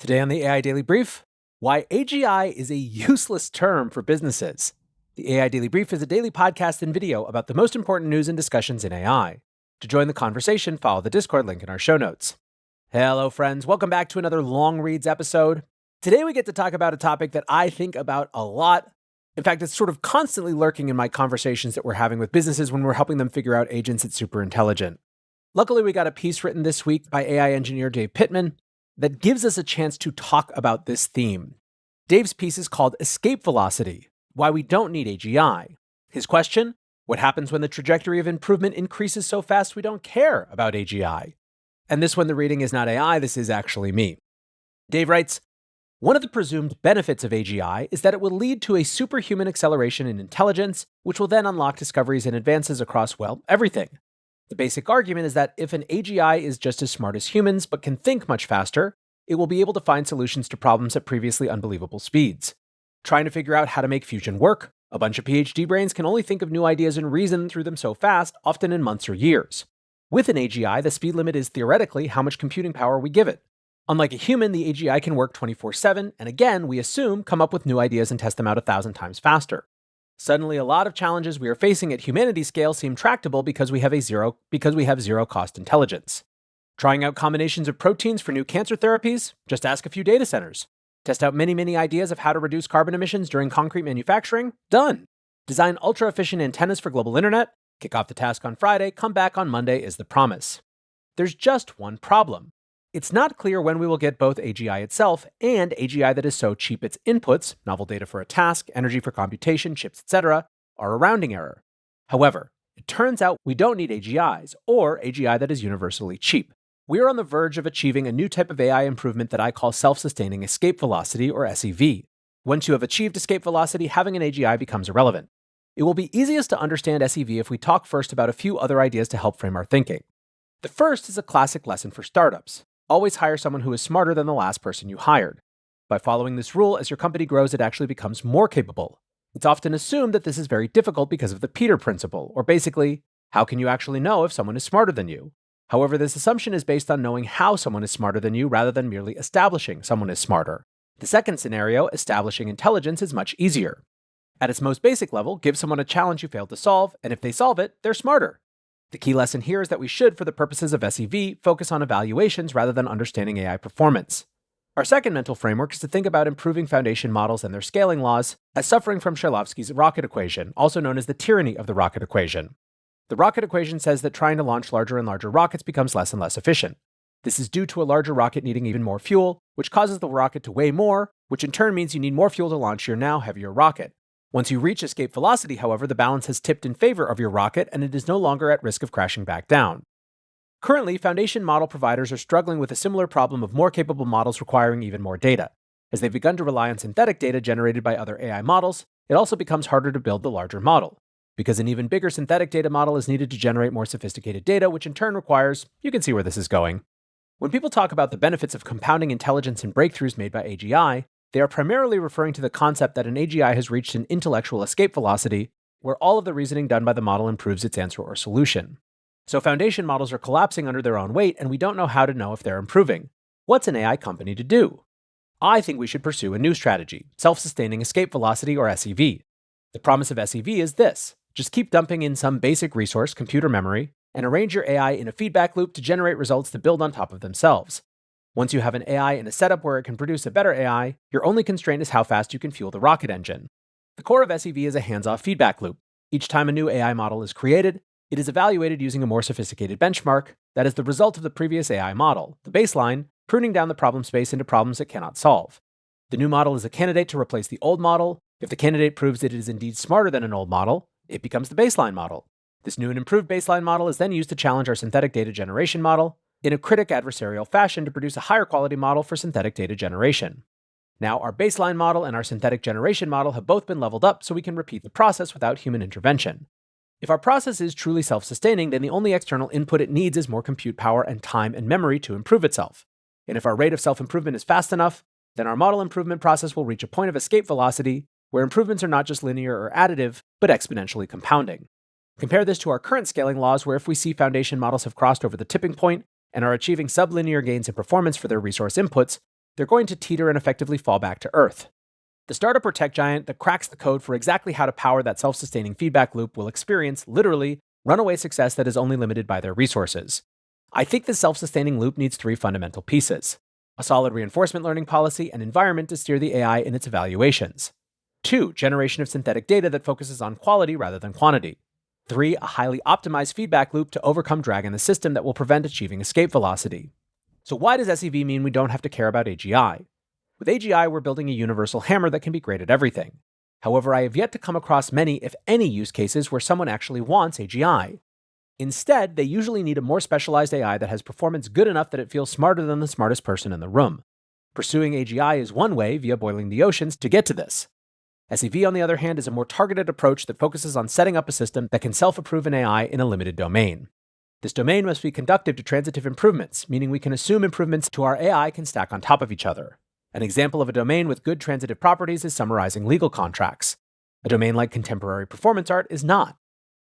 Today on the AI Daily Brief, why AGI is a useless term for businesses. The AI Daily Brief is a daily podcast and video about the most important news and discussions in AI. To join the conversation, follow the Discord link in our show notes. Hello, friends. Welcome back to another Long Reads episode. Today we get to talk about a topic that I think about a lot. In fact, it's sort of constantly lurking in my conversations that we're having with businesses when we're helping them figure out agents at Superintelligent. Luckily, we got a piece written this week by AI engineer Dave Pittman that gives us a chance to talk about this theme. Dave's piece is called Escape Velocity: Why We Don't Need AGI. His question: what happens when the trajectory of improvement increases so fast we don't care about AGI? And this one, the reading is not AI, this is actually me. Dave writes, one of the presumed benefits of AGI is that it will lead to a superhuman acceleration in intelligence, which will then unlock discoveries and advances across, well, everything. The basic argument is that if an AGI is just as smart as humans but can think much faster, it will be able to find solutions to problems at previously unbelievable speeds. Trying to figure out how to make fusion work, a bunch of PhD brains can only think of new ideas and reason through them so fast, often in months or years. With an AGI, the speed limit is theoretically how much computing power we give it. Unlike a human, the AGI can work 24/7, and again, we assume, come up with new ideas and test them out 1,000 times faster. Suddenly, a lot of challenges we are facing at humanity scale seem tractable because we have zero cost intelligence. Trying out combinations of proteins for new cancer therapies? Just ask a few data centers. Test out many ideas of how to reduce carbon emissions during concrete manufacturing? Done. Design ultra-efficient antennas for global internet? Kick off the task on Friday, come back on Monday is the promise. There's just one problem. It's not clear when we will get both AGI itself and AGI that is so cheap its inputs, novel data for a task, energy for computation, chips, etc., are a rounding error. However, it turns out we don't need AGIs, or AGI that is universally cheap. We are on the verge of achieving a new type of AI improvement that I call self-sustaining escape velocity, or SEV. Once you have achieved escape velocity, having an AGI becomes irrelevant. It will be easiest to understand SEV if we talk first about a few other ideas to help frame our thinking. The first is a classic lesson for startups. Always hire someone who is smarter than the last person you hired. By following this rule, as your company grows, it actually becomes more capable. It's often assumed that this is very difficult because of the Peter principle, or basically, how can you actually know if someone is smarter than you? However, this assumption is based on knowing how someone is smarter than you rather than merely establishing someone is smarter. The second scenario, establishing intelligence, is much easier. At its most basic level, give someone a challenge you failed to solve, and if they solve it, they're smarter. The key lesson here is that we should, for the purposes of SEV, focus on evaluations rather than understanding AI performance. Our second mental framework is to think about improving foundation models and their scaling laws as suffering from Shklovsky's rocket equation, also known as the tyranny of the rocket equation. The rocket equation says that trying to launch larger and larger rockets becomes less and less efficient. This is due to a larger rocket needing even more fuel, which causes the rocket to weigh more, which in turn means you need more fuel to launch your now heavier rocket. Once you reach escape velocity, however, the balance has tipped in favor of your rocket and it is no longer at risk of crashing back down. Currently, foundation model providers are struggling with a similar problem of more capable models requiring even more data. As they've begun to rely on synthetic data generated by other AI models, it also becomes harder to build the larger model, because an even bigger synthetic data model is needed to generate more sophisticated data, which in turn requires, you can see where this is going. When people talk about the benefits of compounding intelligence and breakthroughs made by AGI, they are primarily referring to the concept that an AGI has reached an intellectual escape velocity, where all of the reasoning done by the model improves its answer or solution. So foundation models are collapsing under their own weight, and we don't know how to know if they're improving. What's an AI company to do? I think we should pursue a new strategy, self-sustaining escape velocity, or SEV. The promise of SEV is this: just keep dumping in some basic resource, computer memory, and arrange your AI in a feedback loop to generate results to build on top of themselves. Once you have an AI in a setup where it can produce a better AI, your only constraint is how fast you can fuel the rocket engine. The core of SEV is a hands-off feedback loop. Each time a new AI model is created, it is evaluated using a more sophisticated benchmark that is the result of the previous AI model, the baseline, pruning down the problem space into problems it cannot solve. The new model is a candidate to replace the old model. If the candidate proves that it is indeed smarter than an old model, it becomes the baseline model. This new and improved baseline model is then used to challenge our synthetic data generation model in a critic adversarial fashion to produce a higher quality model for synthetic data generation. Now, our baseline model and our synthetic generation model have both been leveled up so we can repeat the process without human intervention. If our process is truly self-sustaining, then the only external input it needs is more compute power and time and memory to improve itself. And if our rate of self-improvement is fast enough, then our model improvement process will reach a point of escape velocity where improvements are not just linear or additive, but exponentially compounding. Compare this to our current scaling laws, where if we see foundation models have crossed over the tipping point and are achieving sublinear gains in performance for their resource inputs, they're going to teeter and effectively fall back to earth. The startup or tech giant that cracks the code for exactly how to power that self-sustaining feedback loop will experience, literally, runaway success that is only limited by their resources. I think the self-sustaining loop needs 3 fundamental pieces: a solid reinforcement learning policy and environment to steer the AI in its evaluations. 2, generation of synthetic data that focuses on quality rather than quantity. 3, a highly optimized feedback loop to overcome drag in the system that will prevent achieving escape velocity. So why does SEV mean we don't have to care about AGI? With AGI, we're building a universal hammer that can be great at everything. However, I have yet to come across many, if any, use cases where someone actually wants AGI. Instead, they usually need a more specialized AI that has performance good enough that it feels smarter than the smartest person in the room. Pursuing AGI is one way, via boiling the oceans, to get to this. SEV, on the other hand, is a more targeted approach that focuses on setting up a system that can self-approve an AI in a limited domain. This domain must be conducive to transitive improvements, meaning we can assume improvements to our AI can stack on top of each other. An example of a domain with good transitive properties is summarizing legal contracts. A domain like contemporary performance art is not.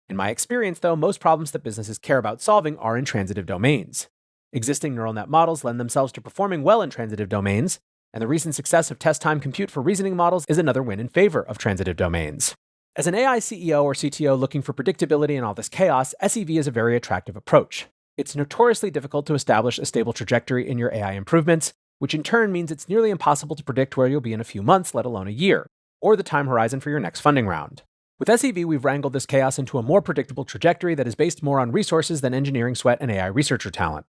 In my experience, though, most problems that businesses care about solving are in transitive domains. Existing neural net models lend themselves to performing well in transitive domains, and the recent success of test-time compute for reasoning models is another win in favor of transitive domains. As an AI CEO or CTO looking for predictability in all this chaos, SEV is a very attractive approach. It's notoriously difficult to establish a stable trajectory in your AI improvements, which in turn means it's nearly impossible to predict where you'll be in a few months, let alone a year, or the time horizon for your next funding round. With SEV, we've wrangled this chaos into a more predictable trajectory that is based more on resources than engineering sweat and AI researcher talent.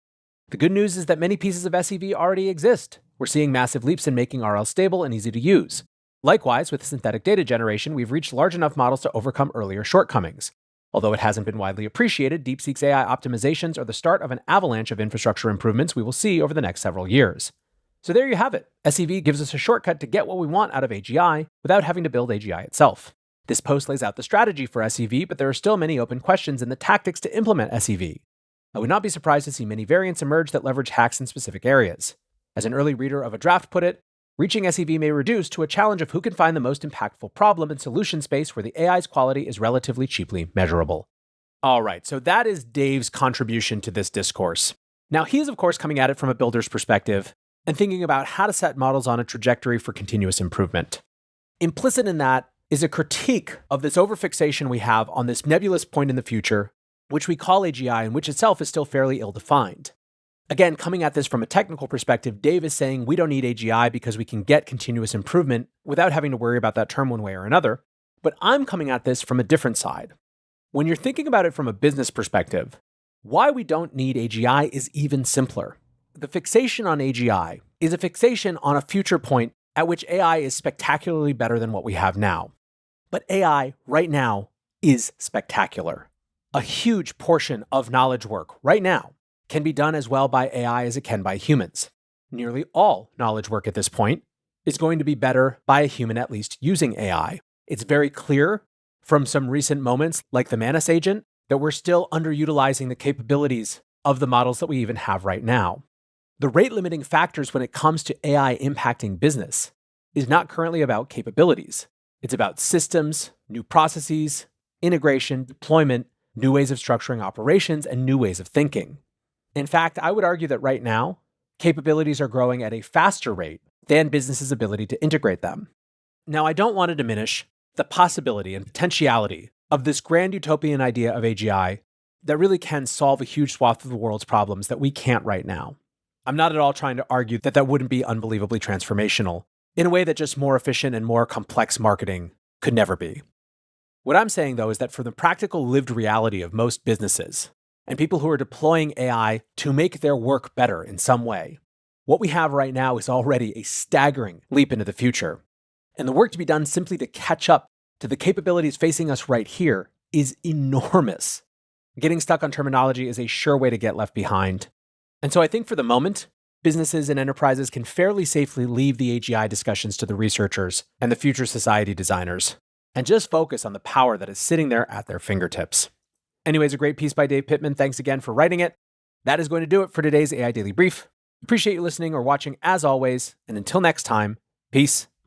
The good news is that many pieces of SEV already exist. We're seeing massive leaps in making RL stable and easy to use. Likewise, with synthetic data generation, we've reached large enough models to overcome earlier shortcomings. Although it hasn't been widely appreciated, DeepSeek's AI optimizations are the start of an avalanche of infrastructure improvements we will see over the next several years. So there you have it. SEV gives us a shortcut to get what we want out of AGI without having to build AGI itself. This post lays out the strategy for SEV, but there are still many open questions in the tactics to implement SEV. I would not be surprised to see many variants emerge that leverage hacks in specific areas. As an early reader of a draft put it, reaching SEV may reduce to a challenge of who can find the most impactful problem and solution space where the AI's quality is relatively cheaply measurable. All right, so that is Dave's contribution to this discourse. Now, he is, of course, coming at it from a builder's perspective and thinking about how to set models on a trajectory for continuous improvement. Implicit in that is a critique of this overfixation we have on this nebulous point in the future, which we call AGI and which itself is still fairly ill-defined. Again, coming at this from a technical perspective, Dave is saying we don't need AGI because we can get continuous improvement without having to worry about that term one way or another. But I'm coming at this from a different side. When you're thinking about it from a business perspective, why we don't need AGI is even simpler. The fixation on AGI is a fixation on a future point at which AI is spectacularly better than what we have now. But AI, right now, is spectacular. A huge portion of knowledge work, right now, can be done as well by AI as it can by humans. Nearly all knowledge work at this point is going to be better by a human at least using AI. It's very clear from some recent moments, like the Manus agent, that we're still underutilizing the capabilities of the models that we even have right now. The rate-limiting factors when it comes to AI impacting business is not currently about capabilities. It's about systems, new processes, integration, deployment, new ways of structuring operations, and new ways of thinking. In fact, I would argue that right now, capabilities are growing at a faster rate than businesses' ability to integrate them. Now, I don't want to diminish the possibility and potentiality of this grand utopian idea of AGI that really can solve a huge swath of the world's problems that we can't right now. I'm not at all trying to argue that that wouldn't be unbelievably transformational in a way that just more efficient and more complex marketing could never be. What I'm saying, though, is that for the practical lived reality of most businesses and people who are deploying AI to make their work better in some way, what we have right now is already a staggering leap into the future. And the work to be done simply to catch up to the capabilities facing us right here is enormous. Getting stuck on terminology is a sure way to get left behind. And so I think for the moment, businesses and enterprises can fairly safely leave the AGI discussions to the researchers and the future society designers, and just focus on the power that is sitting there at their fingertips. Anyways, a great piece by Dave Pittman. Thanks again for writing it. That is going to do it for today's AI Daily Brief. Appreciate you listening or watching as always, and until next time, peace